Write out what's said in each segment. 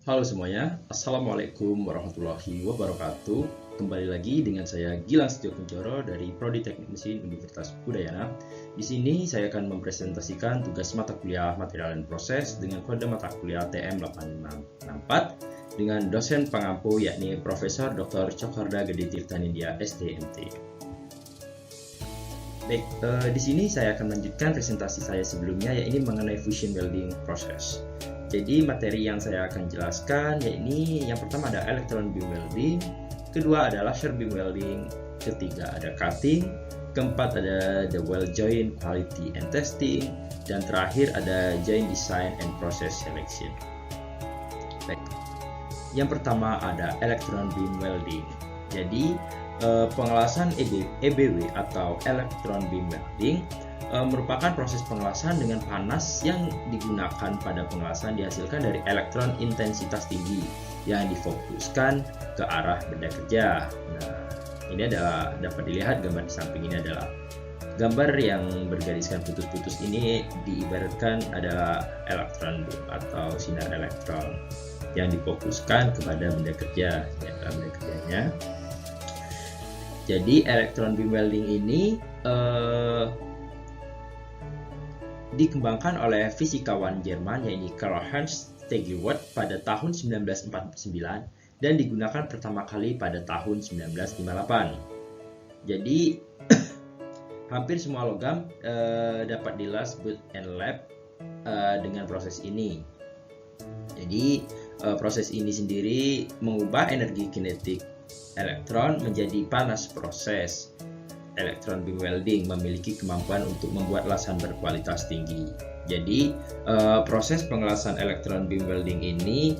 Halo semuanya, Assalamualaikum warahmatullahi wabarakatuh. Kembali lagi dengan saya Gilang Setio Kuncoro dari Prodi Teknik Mesin Universitas Udayana. Di sini saya akan mempresentasikan tugas mata kuliah Material dan Proses dengan kode mata kuliah TM8564 dengan dosen pengampu yakni Profesor Dr. Cokarda Gede Tirtanindya STMT. Baik, di sini saya akan melanjutkan presentasi saya sebelumnya yaitu mengenai fusion welding proses. Jadi materi yang saya akan jelaskan yaitu yang pertama ada electron beam welding, kedua ada laser beam welding, ketiga ada cutting, keempat ada the weld joint quality and testing, dan terakhir ada joint design and process selection. Baik. Yang pertama ada electron beam welding. Jadi pengelasan EBW atau electron beam welding merupakan proses pengelasan dengan panas yang digunakan pada pengelasan dihasilkan dari elektron intensitas tinggi yang difokuskan ke arah benda kerja. Nah, ini adalah dapat dilihat gambar di samping ini adalah gambar yang bergariskan putus-putus ini diibaratkan adalah elektron beam atau sinar elektron yang difokuskan kepada benda kerja, benda kerjanya. Jadi elektron beam welding ini dikembangkan oleh fisikawan Jerman yaitu Karl-Heinz Steigerwald pada tahun 1949 dan digunakan pertama kali pada tahun 1958. Jadi hampir semua logam dapat dilas boot and lap dengan proses ini. Jadi proses ini sendiri mengubah energi kinetik elektron menjadi panas proses. Electron beam welding memiliki kemampuan untuk membuat lasan berkualitas tinggi. Jadi proses pengelasan electron beam welding ini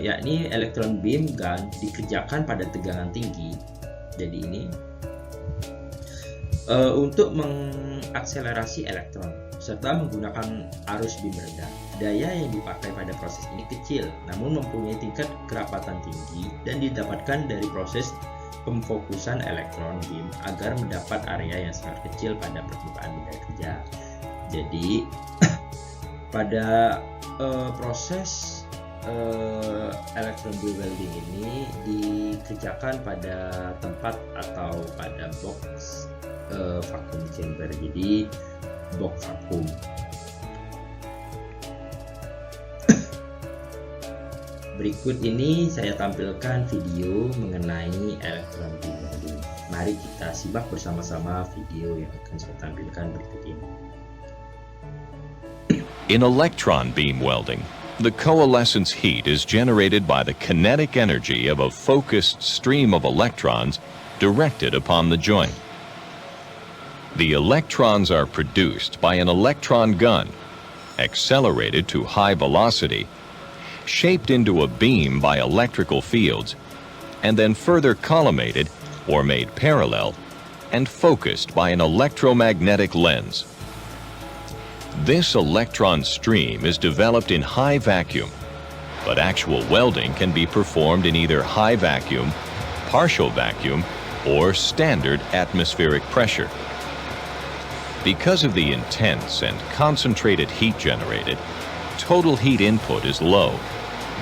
yakni electron beam gun dikerjakan pada tegangan tinggi. Jadi ini untuk mengakselerasi elektron serta menggunakan arus beam rendah. Daya yang dipakai pada proses ini kecil, namun mempunyai tingkat kerapatan tinggi dan didapatkan dari proses pemfokusan elektron beam agar mendapat area yang sangat kecil pada permukaan benda kerja. Jadi pada proses electron beam welding ini dikerjakan pada tempat atau pada box vacuum chamber, jadi box vakum. Berikut ini saya tampilkan video mengenai electron beam welding. Mari kita simak bersama-sama video yang akan saya tampilkan berikut ini. In electron beam welding, the coalescence heat is generated by the kinetic energy of a focused stream of electrons directed upon the joint. The electrons are produced by an electron gun, accelerated to high velocity, shaped into a beam by electrical fields, and then further collimated or made parallel and focused by an electromagnetic lens. This electron stream is developed in high vacuum, but actual welding can be performed in either high vacuum, partial vacuum, or standard atmospheric pressure. Because of the intense and concentrated heat generated, total heat input is low,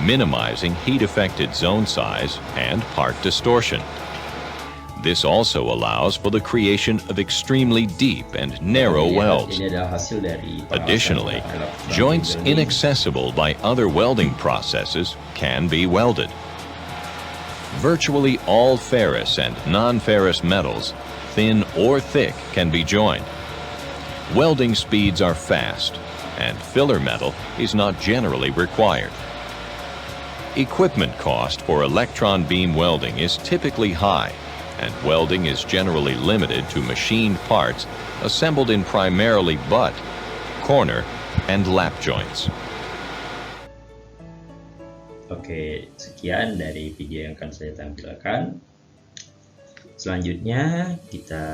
minimizing heat-affected zone size and part distortion. This also allows for the creation of extremely deep and narrow welds. Additionally, joints inaccessible by other welding processes can be welded. Virtually all ferrous and non-ferrous metals, thin or thick, can be joined. Welding speeds are fast, and filler metal is not generally required. Equipment cost for electron beam welding is typically high, and welding is generally limited to machined parts assembled in primarily butt, corner, and lap joints. Oke, sekian dari video yang akan saya tampilkan. Selanjutnya kita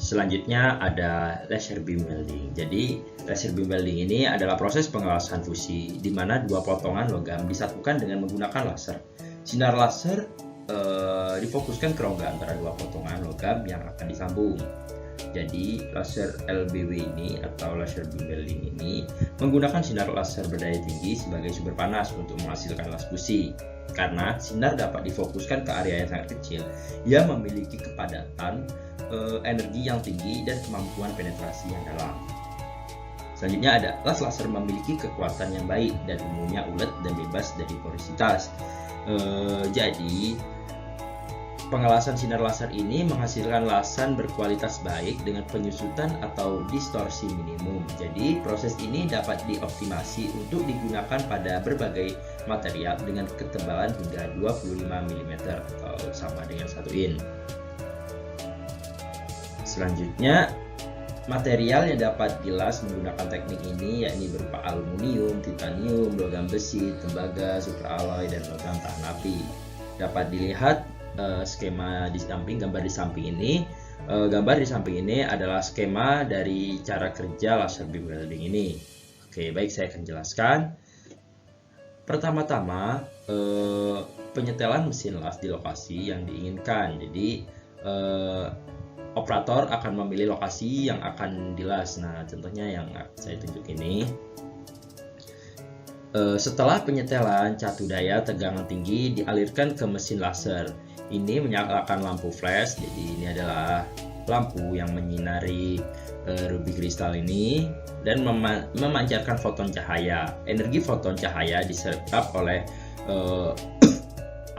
Selanjutnya ada laser beam welding. Jadi laser beam welding ini adalah proses pengelasan fusi di mana dua potongan logam disatukan dengan menggunakan laser. Sinar laser difokuskan ke rongga antara dua potongan logam yang akan disambung. Jadi laser LBW ini atau laser beam welding ini menggunakan sinar laser berdaya tinggi sebagai sumber panas untuk menghasilkan las fusi. Karena sinar dapat difokuskan ke area yang sangat kecil, ia memiliki kepadatan energi yang tinggi dan kemampuan penetrasi yang dalam. Selanjutnya ada las laser memiliki kekuatan yang baik dan umumnya ulet dan bebas dari porositas. Jadi pengelasan sinar laser ini menghasilkan lasan berkualitas baik dengan penyusutan atau distorsi minimum. Jadi proses ini dapat dioptimasi untuk digunakan pada berbagai material dengan ketebalan hingga 25 mm atau sama dengan 1 in. Selanjutnya, material yang dapat dilas menggunakan teknik ini yakni berupa aluminium, titanium, logam besi, tembaga, superalloy, dan logam tahan api. Dapat dilihat skema di samping, gambar di samping ini. Gambar di samping ini adalah skema dari cara kerja laser beam welding ini. Oke, baik, saya akan jelaskan. Pertama-tama, penyetelan mesin las di lokasi yang diinginkan. Jadi operator akan memilih lokasi yang akan dilas. Nah, contohnya yang saya tunjuk ini. Setelah penyetelan, catu daya tegangan tinggi dialirkan ke mesin laser. Ini menyalakan lampu flash. Jadi ini adalah lampu yang menyinari ruby kristal ini dan memancarkan foton cahaya. Energi foton cahaya diserap oleh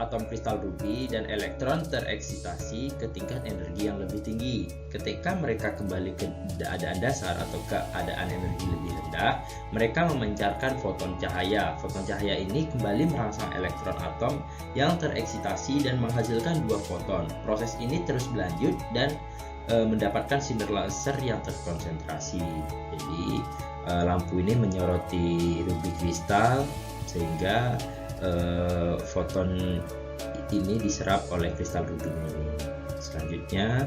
atom kristal ruby dan elektron tereksitasi ke tingkat energi yang lebih tinggi. Ketika mereka kembali ke keadaan dasar atau keadaan energi lebih rendah, mereka memancarkan foton cahaya. Foton cahaya ini kembali merangsang elektron atom yang tereksitasi dan menghasilkan 2 foton. Proses ini terus berlanjut dan mendapatkan sinar laser yang terkonsentrasi. Jadi lampu ini menyoroti ruby kristal sehingga foton ini diserap oleh kristal ruby ini. Selanjutnya,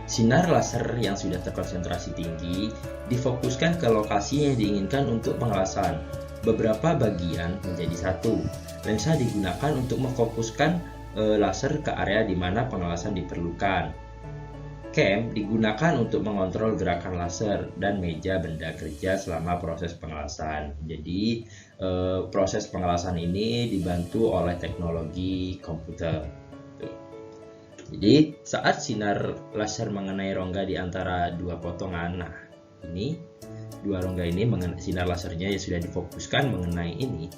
sinar laser yang sudah terkonsentrasi tinggi difokuskan ke lokasi yang diinginkan untuk pengelasan. Beberapa bagian menjadi satu. Lensa digunakan untuk memfokuskan laser ke area di mana pengelasan diperlukan. Cam digunakan untuk mengontrol gerakan laser dan meja benda kerja selama proses pengelasan. Jadi proses pengelasan ini dibantu oleh teknologi komputer. Jadi saat sinar laser mengenai rongga di antara 2 potongan, nah ini 2 rongga ini sinar lasernya yang sudah difokuskan mengenai ini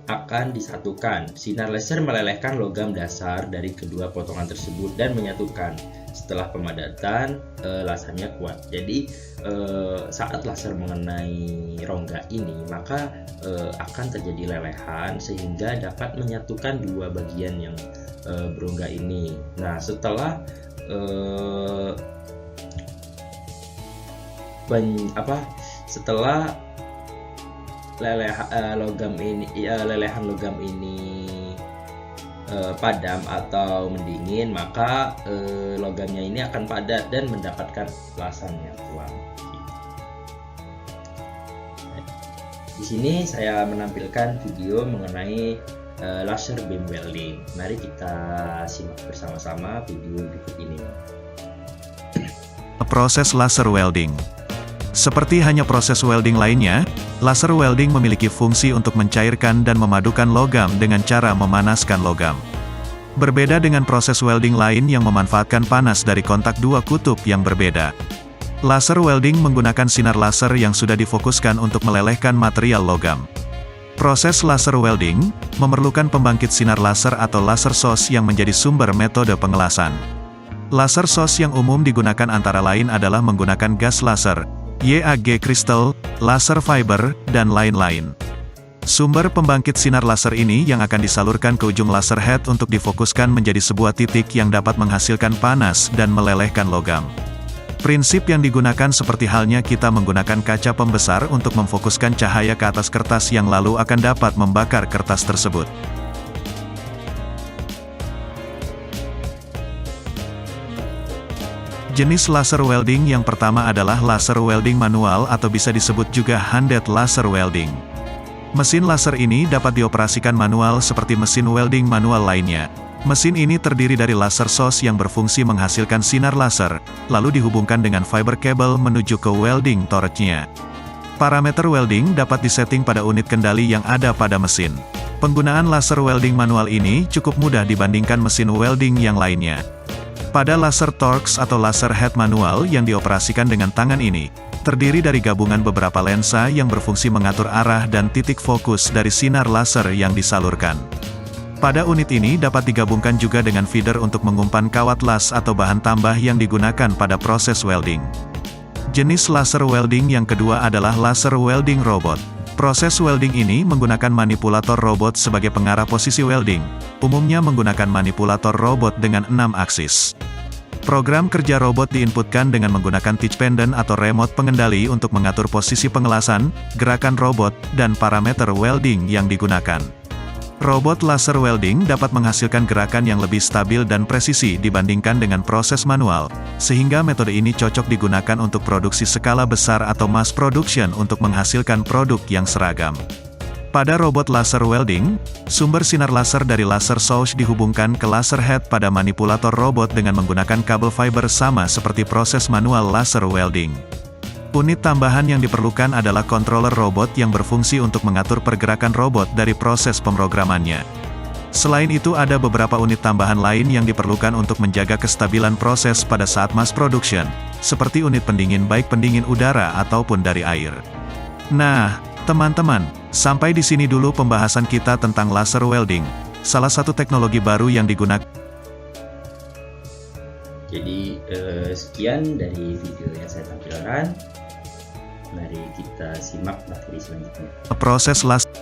akan disatukan. Sinar laser melelehkan logam dasar dari kedua potongan tersebut dan menyatukan. Setelah pemadatan, lasernya kuat. Jadi saat laser mengenai rongga ini, maka akan terjadi lelehan sehingga dapat menyatukan 2 bagian yang berongga ini. Nah, setelah lelehan logam ini padam atau mendingin, maka logamnya ini akan padat dan mendapatkan lasan yang kuat. Di sini saya menampilkan video mengenai laser beam welding. Mari kita simak bersama-sama video berikut ini. Proses laser welding. Seperti hanya proses welding lainnya, laser welding memiliki fungsi untuk mencairkan dan memadukan logam dengan cara memanaskan logam. Berbeda dengan proses welding lain yang memanfaatkan panas dari kontak 2 kutub yang berbeda. Laser welding menggunakan sinar laser yang sudah difokuskan untuk melelehkan material logam. Proses laser welding memerlukan pembangkit sinar laser atau laser source yang menjadi sumber metode pengelasan. Laser source yang umum digunakan antara lain adalah menggunakan gas laser, YAG crystal, laser fiber, dan lain-lain. Sumber pembangkit sinar laser ini yang akan disalurkan ke ujung laser head untuk difokuskan menjadi sebuah titik yang dapat menghasilkan panas dan melelehkan logam. Prinsip yang digunakan seperti halnya kita menggunakan kaca pembesar untuk memfokuskan cahaya ke atas kertas yang lalu akan dapat membakar kertas tersebut. Jenis laser welding yang pertama adalah laser welding manual atau bisa disebut juga handed laser welding. Mesin laser ini dapat dioperasikan manual seperti mesin welding manual lainnya. Mesin ini terdiri dari laser source yang berfungsi menghasilkan sinar laser, lalu dihubungkan dengan fiber cable menuju ke welding torch-nya. Parameter welding dapat disetting pada unit kendali yang ada pada mesin. Penggunaan laser welding manual ini cukup mudah dibandingkan mesin welding yang lainnya. Pada laser torx atau laser head manual yang dioperasikan dengan tangan ini, terdiri dari gabungan beberapa lensa yang berfungsi mengatur arah dan titik fokus dari sinar laser yang disalurkan. Pada unit ini dapat digabungkan juga dengan feeder untuk mengumpan kawat las atau bahan tambah yang digunakan pada proses welding. Jenis laser welding yang kedua adalah laser welding robot. Proses welding ini menggunakan manipulator robot sebagai pengarah posisi welding, umumnya menggunakan manipulator robot dengan 6 aksis. Program kerja robot diinputkan dengan menggunakan touch pendant atau remote pengendali untuk mengatur posisi pengelasan, gerakan robot, dan parameter welding yang digunakan. Robot laser welding dapat menghasilkan gerakan yang lebih stabil dan presisi dibandingkan dengan proses manual, sehingga metode ini cocok digunakan untuk produksi skala besar atau mass production untuk menghasilkan produk yang seragam. Pada robot laser welding, sumber sinar laser dari laser source dihubungkan ke laser head pada manipulator robot dengan menggunakan kabel fiber sama seperti proses manual laser welding. Unit tambahan yang diperlukan adalah controller robot yang berfungsi untuk mengatur pergerakan robot dari proses pemrogramannya. Selain itu ada beberapa unit tambahan lain yang diperlukan untuk menjaga kestabilan proses pada saat mass production, seperti unit pendingin baik pendingin udara ataupun dari air. Nah, teman-teman, sampai di sini dulu pembahasan kita tentang laser welding, salah satu teknologi baru yang digunakan. Jadi sekian dari video yang saya tampilkan. Mari kita simak materi selanjutnya. Proses laser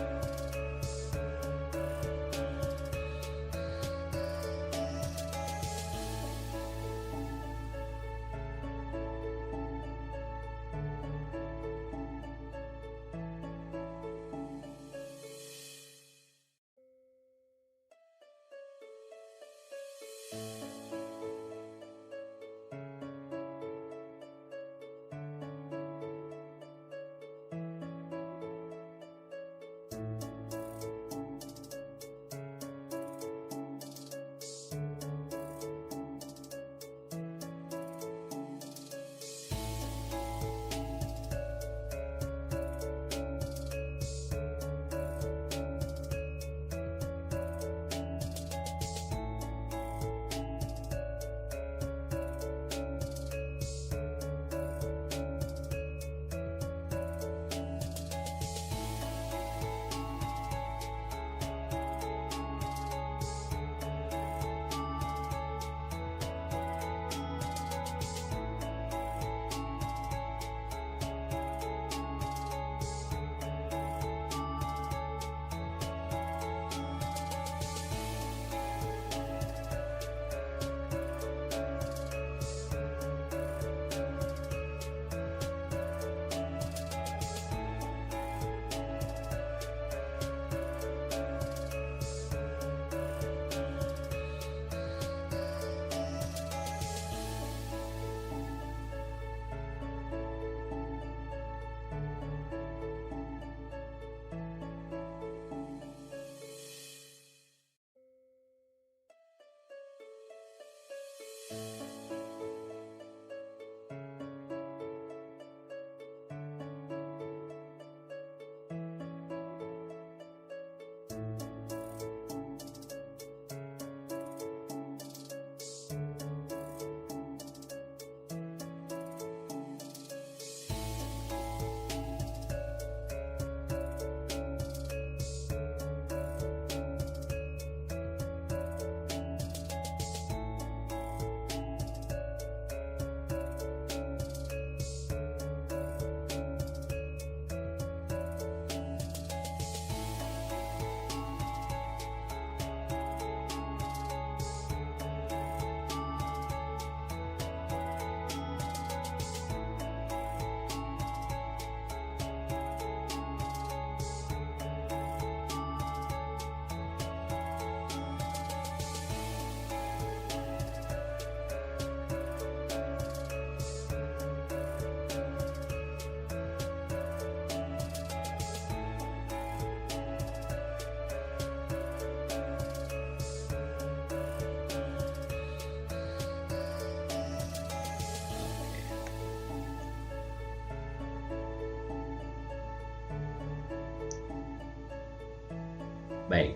Baik,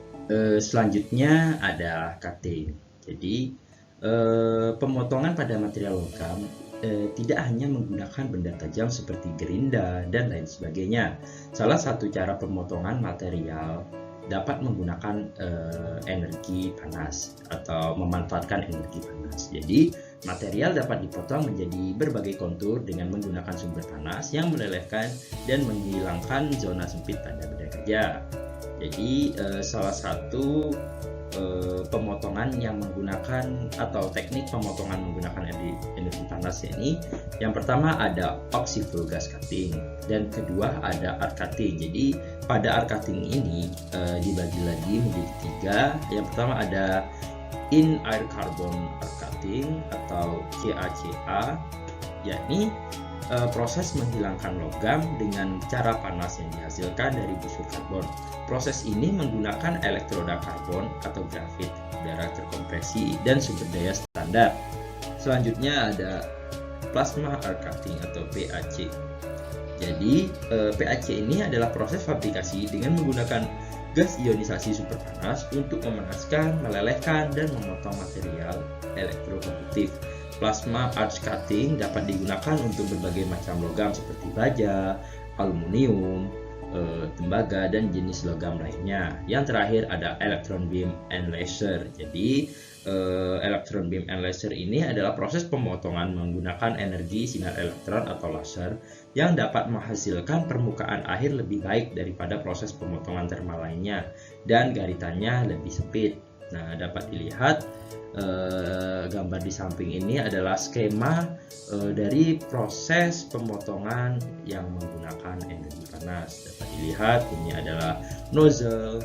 selanjutnya ada cutting. Jadi pemotongan pada material logam tidak hanya menggunakan benda tajam seperti gerinda dan lain sebagainya. Salah satu cara pemotongan material dapat menggunakan energi panas atau memanfaatkan energi panas. Jadi material dapat dipotong menjadi berbagai kontur dengan menggunakan sumber panas yang melelehkan dan menghilangkan zona sempit pada benda kerja. Jadi salah satu pemotongan yang menggunakan atau teknik pemotongan menggunakan energi panas ini, yang pertama ada oxyfuel gas cutting dan kedua ada arc cutting. Jadi pada arc cutting ini dibagi lagi menjadi tiga. Yang pertama ada in air carbon arc cutting atau CACA, yakni proses menghilangkan logam dengan cara panas yang dihasilkan dari busur karbon. Proses ini menggunakan elektroda karbon atau grafit, udara terkompresi, dan sumber daya standar. Selanjutnya ada plasma arc cutting atau PAC. Jadi PAC ini adalah proses fabrikasi dengan menggunakan gas ionisasi super panas untuk memanaskan, melelehkan, dan memotong material elektrokonduktif. Plasma arc cutting dapat digunakan untuk berbagai macam logam seperti baja, aluminium, tembaga, dan jenis logam lainnya. Yang terakhir ada electron beam and laser. Jadi electron beam and laser ini adalah proses pemotongan menggunakan energi sinar elektron atau laser yang dapat menghasilkan permukaan akhir lebih baik daripada proses pemotongan thermal lainnya dan garitannya lebih sempit. Nah, dapat dilihat gambar di samping ini adalah skema dari proses pemotongan yang menggunakan energi panas. Dapat dilihat ini adalah nozzle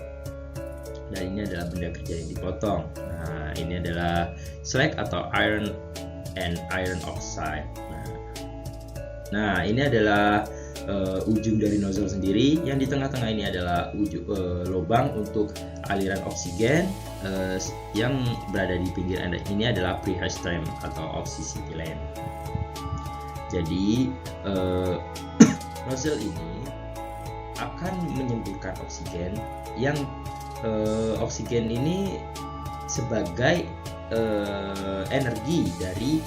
dan ini adalah benda kerja yang dipotong. Nah, ini adalah slag atau iron and iron oxide. Nah, ini adalah ujung dari nozzle sendiri. Yang di tengah-tengah ini adalah lubang untuk aliran oksigen. Yang berada di pinggir ini adalah preheat stream atau oxycycline. Jadi nozzle ini akan menyemburkan oksigen yang oksigen ini sebagai energi dari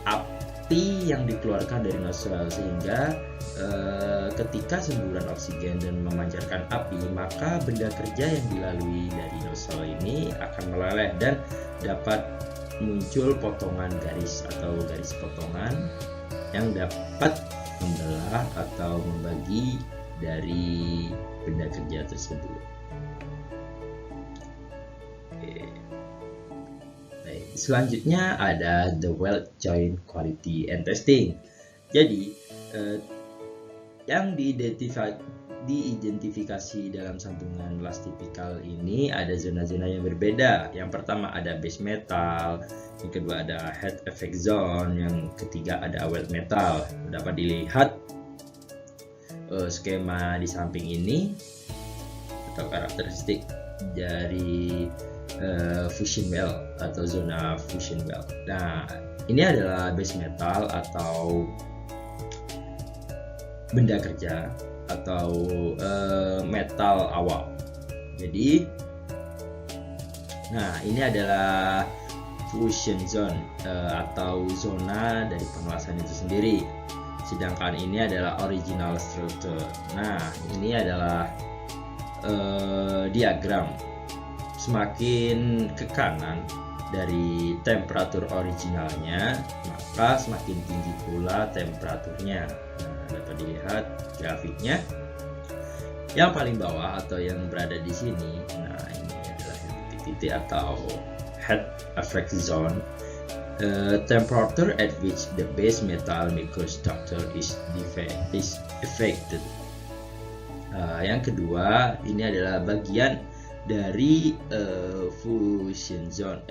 api yang dikeluarkan dari nozzle, sehingga ketika semburan oksigen dan memancarkan api, maka benda kerja yang dilalui dari nozzle ini akan meleleh dan dapat muncul potongan garis atau garis potongan yang dapat membelah atau membagi dari benda kerja tersebut. Baik, selanjutnya ada the weld joint quality and testing. Jadi yang diidentifikasi dalam sambungan las tipikal ini ada zona-zona yang berbeda. Yang pertama ada base metal, yang kedua ada head effect zone, yang ketiga ada weld metal. Dapat dilihat skema di samping ini atau karakteristik dari fusion weld atau zona fusion weld. Nah, ini adalah base metal atau benda kerja atau metal awal. Jadi, nah ini adalah fusion zone atau zona dari pengelasan itu sendiri. Sedangkan ini adalah original structure. Nah, ini adalah diagram. Semakin ke kanan dari temperatur originalnya, maka semakin tinggi pula temperaturnya. Nah, dapat dilihat grafiknya. Yang paling bawah atau yang berada di sini, nah ini adalah titik-titik atau head effect zone. Temperature at which the base metal microstructure is affected. Yang kedua, ini adalah bagian dari fusion zone.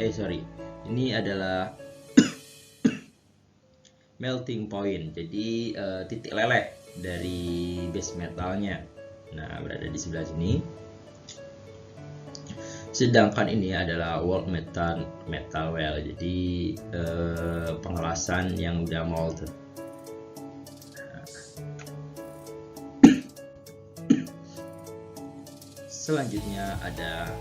Ini adalah melting point. Jadi titik leleh dari base metalnya. Nah, berada di sebelah sini. Sedangkan ini adalah world metal well. Jadi pengelasan yang udah molten. Selanjutnya ada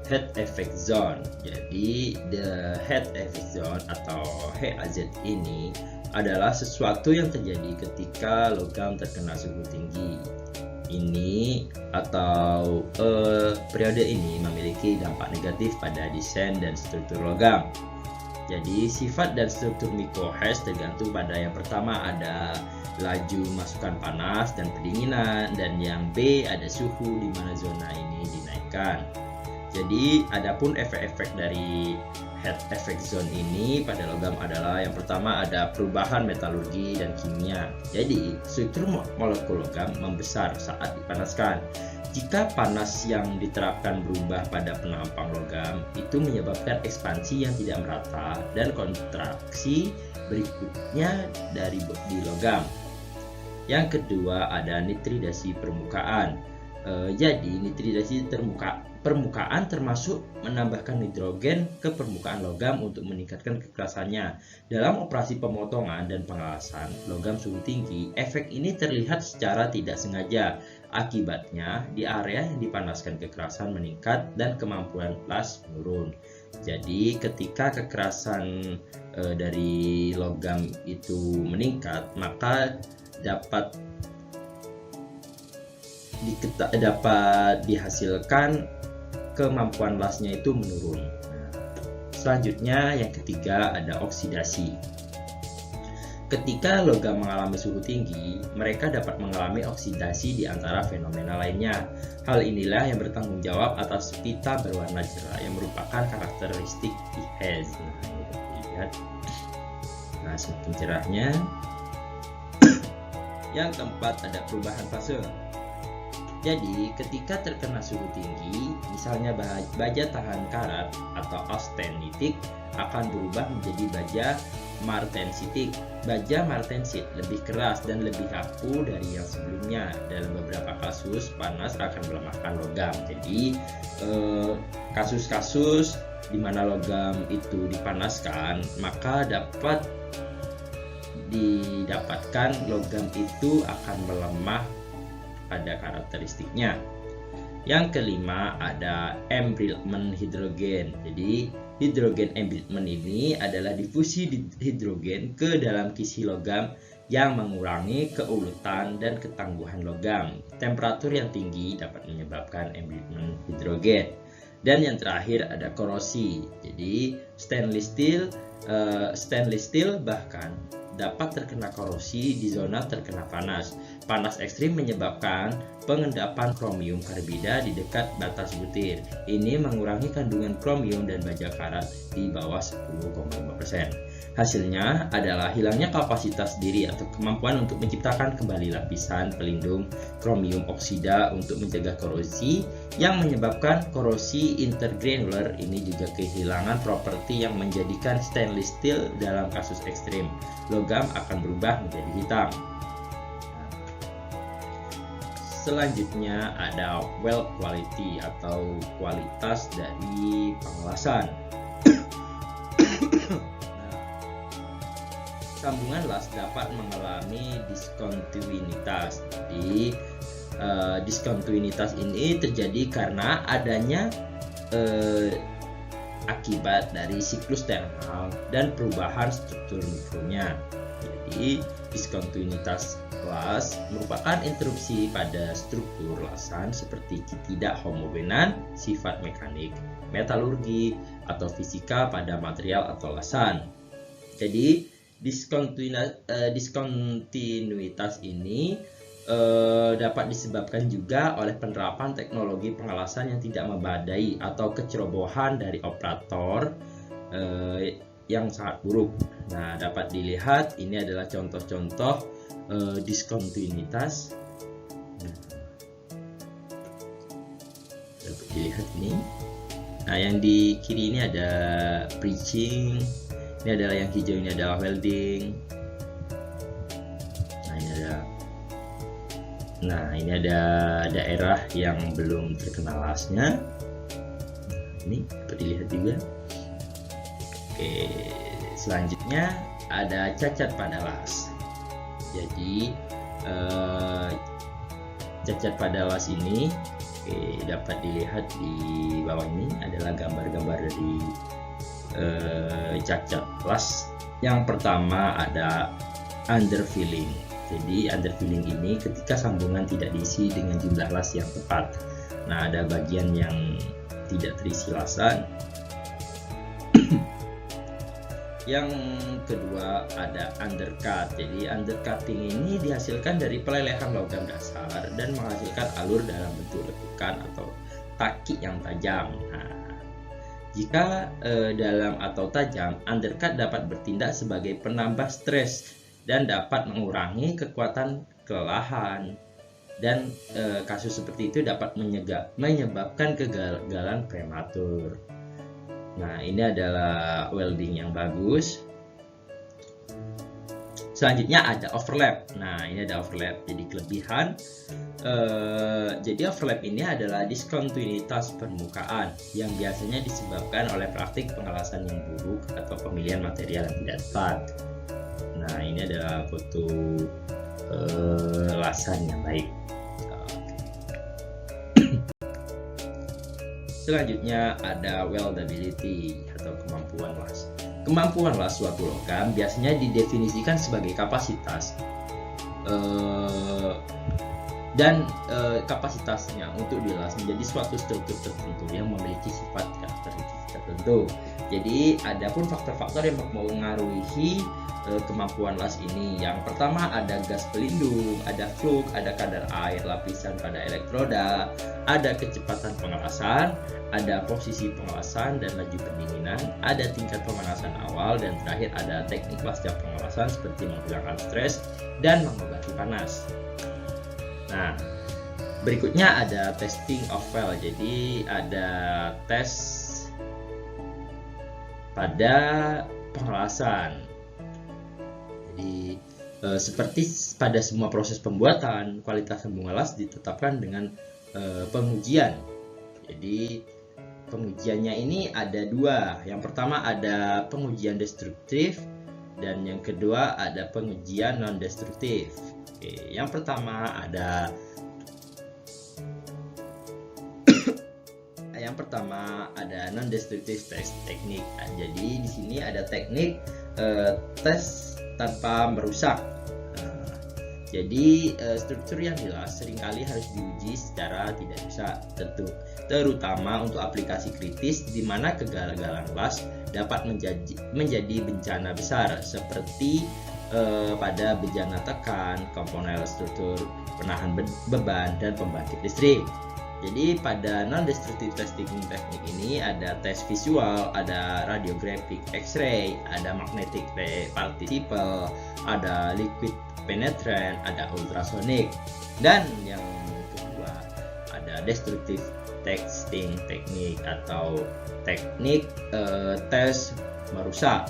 head effect zone. Jadi the head effect zone atau HEAZ ini adalah sesuatu yang terjadi ketika logam terkena suhu tinggi. Ini atau periode ini memiliki dampak negatif pada desain dan struktur logam. Jadi sifat dan struktur microhash tergantung pada yang pertama ada laju masukan panas dan pendinginan, dan yang B ada suhu di mana zona ini dinaikkan. Jadi adapun efek-efek dari head effect zone ini pada logam adalah yang pertama ada perubahan metalurgi dan kimia. Jadi struktur molekul logam membesar saat dipanaskan. Jika panas yang diterapkan berubah pada penampang logam, itu menyebabkan ekspansi yang tidak merata dan kontraksi berikutnya di logam. Yang kedua ada nitridasi permukaan. Jadi nitridasi permukaan termasuk menambahkan nitrogen ke permukaan logam untuk meningkatkan kekerasannya. Dalam operasi pemotongan dan pengelasan logam suhu tinggi, efek ini terlihat secara tidak sengaja. Akibatnya, di area yang dipanaskan kekerasan meningkat dan kemampuan las menurun. Jadi ketika kekerasan dari logam itu meningkat, maka dapat dihasilkan kemampuan lasnya itu menurun. Selanjutnya yang ketiga ada oksidasi. Ketika logam mengalami suhu tinggi, mereka dapat mengalami oksidasi di antara fenomena lainnya. Hal inilah yang bertanggung jawab atas pita berwarna cerah yang merupakan karakteristik IHEZ. Lihat. Nah, semakin cerahnya. Yang keempat ada perubahan fase. Jadi ketika terkena suhu tinggi, misalnya baja tahan karat atau austenitik akan berubah menjadi baja martensitik. Baja martensit lebih keras dan lebih kaku dari yang sebelumnya. Dalam beberapa kasus panas akan melemahkan logam. Jadi kasus-kasus di mana logam itu dipanaskan, maka dapat didapatkan logam itu akan melemah pada karakteristiknya. Yang kelima ada embrittlement hidrogen. Jadi hidrogen embrittlement ini adalah difusi hidrogen ke dalam kisi logam yang mengurangi keuletan dan ketangguhan logam. Temperatur yang tinggi dapat menyebabkan embrittlement hidrogen. Dan yang terakhir ada korosi. Jadi stainless steel bahkan dapat terkena korosi di zona terkena panas. Panas ekstrim menyebabkan pengendapan kromium karbida di dekat batas butir. Ini mengurangi kandungan kromium dan baja karat di bawah 10,5%. Hasilnya adalah hilangnya kapasitas diri atau kemampuan untuk menciptakan kembali lapisan pelindung kromium oksida untuk mencegah korosi, yang menyebabkan korosi intergranular. Ini juga kehilangan properti yang menjadikan stainless steel dalam kasus ekstrim. Logam akan berubah menjadi hitam. Selanjutnya ada weld quality atau kualitas dari pengelasan. Sambungan las dapat mengalami diskontinuitas. Jadi diskontinuitas ini terjadi karena adanya akibat dari siklus thermal dan perubahan struktur mikronya. Jadi diskontinuitas las merupakan interupsi pada struktur lasan seperti tidak homogenan, sifat mekanik, metalurgi, atau fisika pada material atau lasan. Jadi diskontinuitas ini dapat disebabkan juga oleh penerapan teknologi pengelasan yang tidak memadai atau kecerobohan dari operator yang sangat buruk. Nah, dapat dilihat ini adalah contoh-contoh diskontinuitas. Dapat dilihat ini. Nah, yang di kiri ini ada breaching. Ini adalah yang hijau, ini adalah welding. Ini ada daerah yang belum terkena lasnya. Ini dapat dilihat juga. Oke, selanjutnya ada cacat pada las. Jadi cacat pada las ini. Oke, dapat dilihat di bawah ini adalah gambar-gambar dari cacat las. Yang pertama ada underfilling. Jadi underfilling ini ketika sambungan tidak diisi dengan jumlah las yang tepat. Nah, ada bagian yang tidak terisi lasan. Yang kedua ada undercut. Jadi undercutting ini dihasilkan dari pelelehan logam dasar dan menghasilkan alur dalam bentuk lekukan atau taki yang tajam. Nah, jika dalam atau tajam, undercut dapat bertindak sebagai penambah stres dan dapat mengurangi kekuatan kelelahan. Dan kasus seperti itu dapat menyebabkan kegagalan prematur. Nah, ini adalah welding yang bagus. Selanjutnya ada overlap. Nah, ini ada overlap. Jadi kelebihan. Jadi overlap ini adalah diskontinuitas permukaan yang biasanya disebabkan oleh praktik pengelasan yang buruk atau pemilihan material yang tidak tepat. Nah, ini adalah foto lasan yang baik. Selanjutnya ada weldability atau kemampuan las. Kemampuan las suatu logam biasanya didefinisikan sebagai kapasitas dan kapasitasnya untuk dilas menjadi suatu struktur tertentu yang memiliki sifat karakteristik tertentu. Jadi ada pun faktor-faktor yang mempengaruhi kemampuan las ini. Yang pertama ada gas pelindung, ada flux, ada kadar air lapisan pada elektroda, ada kecepatan pengelasan, ada posisi pengelasan dan laju pendinginan, ada tingkat pemanasan awal, dan terakhir ada teknik pasca pengelasan seperti menghilangkan stres dan mengobati panas. Nah, berikutnya ada testing of weld. Jadi ada tes pada pengelasan. Jadi seperti pada semua proses pembuatan, kualitas sambungan las ditetapkan dengan pengujian. Jadi pengujiannya ini ada dua. Yang pertama ada pengujian destruktif dan yang kedua ada pengujian non destruktif. Oke, yang pertama ada non destruktif test teknik. Nah, jadi di sini ada teknik tes tanpa merusak. Jadi struktur yang dilas seringkali harus diuji secara tidak bisa tentu, terutama untuk aplikasi kritis di mana kegagalan las dapat menjadi bencana besar seperti pada bencana tekan, komponen struktur penahan beban, dan pembangkit listrik. Jadi pada non-destructive testing teknik ini ada tes visual, ada radiographic X-ray, ada magnetic particle, ada liquid penetrant, ada ultrasonic, dan yang kedua ada destructive testing teknik atau teknik tes merusak.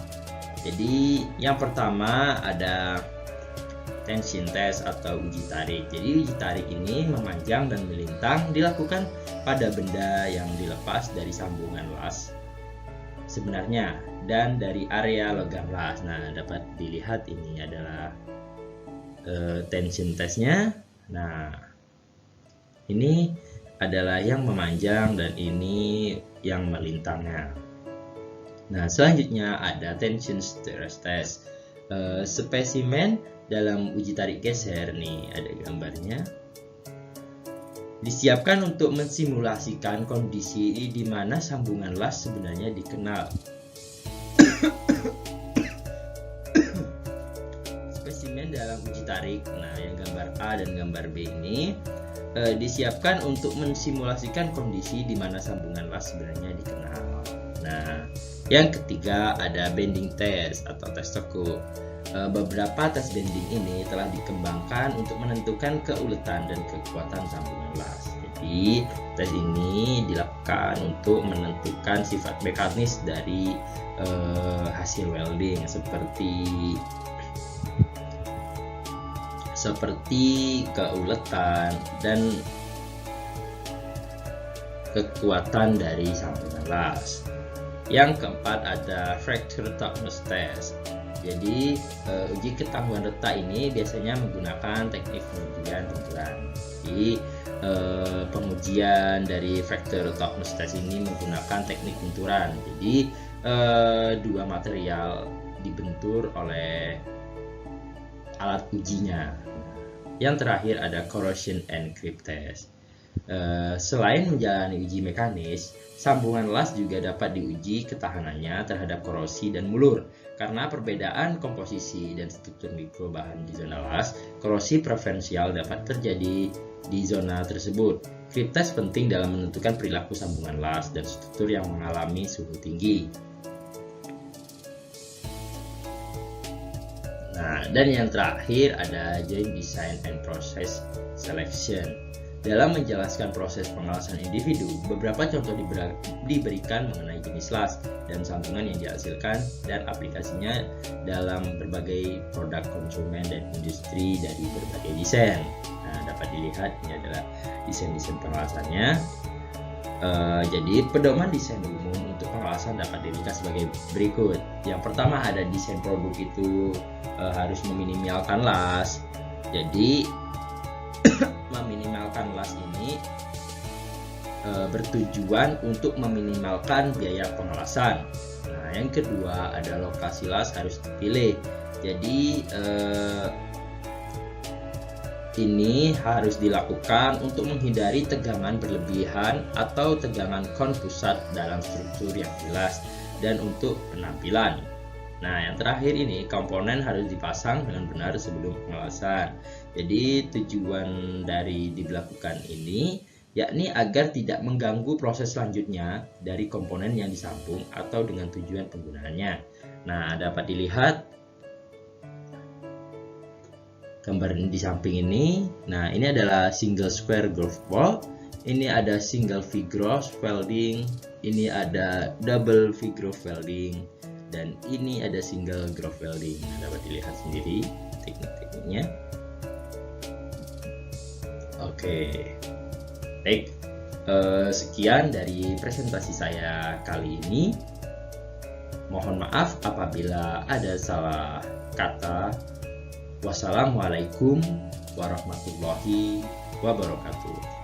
Jadi yang pertama ada tension test atau uji tarik. Jadi uji tarik ini memanjang dan melintang dilakukan pada benda yang dilepas dari sambungan las sebenarnya dan dari area logam las. Nah, dapat dilihat ini adalah tension testnya. Nah, ini adalah yang memanjang dan ini yang melintangnya. Nah, selanjutnya ada tension stress test. Spesimen dalam uji tarik geser nih, ada gambarnya. Disiapkan untuk mensimulasikan kondisi di mana sambungan las sebenarnya dikenal. Spesimen dalam uji tarik, nah yang gambar A dan gambar B ini disiapkan untuk mensimulasikan kondisi di mana sambungan las sebenarnya dikenal. Nah, yang ketiga ada bending test atau tes teko. Beberapa tes bending ini telah dikembangkan untuk menentukan keuletan dan kekuatan sambungan las. Jadi tes ini dilakukan untuk menentukan sifat mekanis dari hasil welding seperti keuletan dan kekuatan dari sambungan las. Yang keempat ada fracture toughness test. Jadi uji ketangguhan retak ini biasanya menggunakan teknik pengujian benturan. Jadi pengujian dari faktor toughness test ini menggunakan teknik benturan. Jadi dua material dibentur oleh alat ujinya. Yang terakhir ada corrosion and creep test. Selain menjalani uji mekanis, sambungan las juga dapat diuji ketahanannya terhadap korosi dan mulur. Karena perbedaan komposisi dan struktur mikrobahan di zona las, korosi preferensial dapat terjadi di zona tersebut. Creep test penting dalam menentukan perilaku sambungan las dan struktur yang mengalami suhu tinggi. Nah, dan yang terakhir ada joint design and process selection. Dalam menjelaskan proses pengelasan individu, beberapa contoh diberikan mengenai jenis las dan sambungan yang dihasilkan dan aplikasinya dalam berbagai produk konsumen dan industri dari berbagai desain. Nah, dapat dilihat ini adalah desain-desain pengelasannya. Jadi pedoman desain umum untuk pengelasan dapat diringkas sebagai berikut. Yang pertama ada desain produk itu harus meminimalkan las. Jadi meminimalkan las ini bertujuan untuk meminimalkan biaya pengelasan. Nah, yang kedua ada lokasi las harus dipilih. Jadi ini harus dilakukan untuk menghindari tegangan berlebihan atau tegangan kon pusat dalam struktur yang jelas dan untuk penampilan. Nah, yang terakhir ini komponen harus dipasang dengan benar sebelum pengelasan. Jadi tujuan dari diberlakukan ini yakni agar tidak mengganggu proses selanjutnya dari komponen yang disambung atau dengan tujuan penggunaannya. Nah, dapat dilihat gambar di samping ini. Nah, ini adalah single square groove bolt. Ini ada single V-groove welding. Ini ada double V-groove welding. Dan ini ada single groove welding. Nah, dapat dilihat sendiri teknik-tekniknya. Oke, baik. Sekian dari presentasi saya kali ini. Mohon maaf apabila ada salah kata. Wassalamualaikum warahmatullahi wabarakatuh.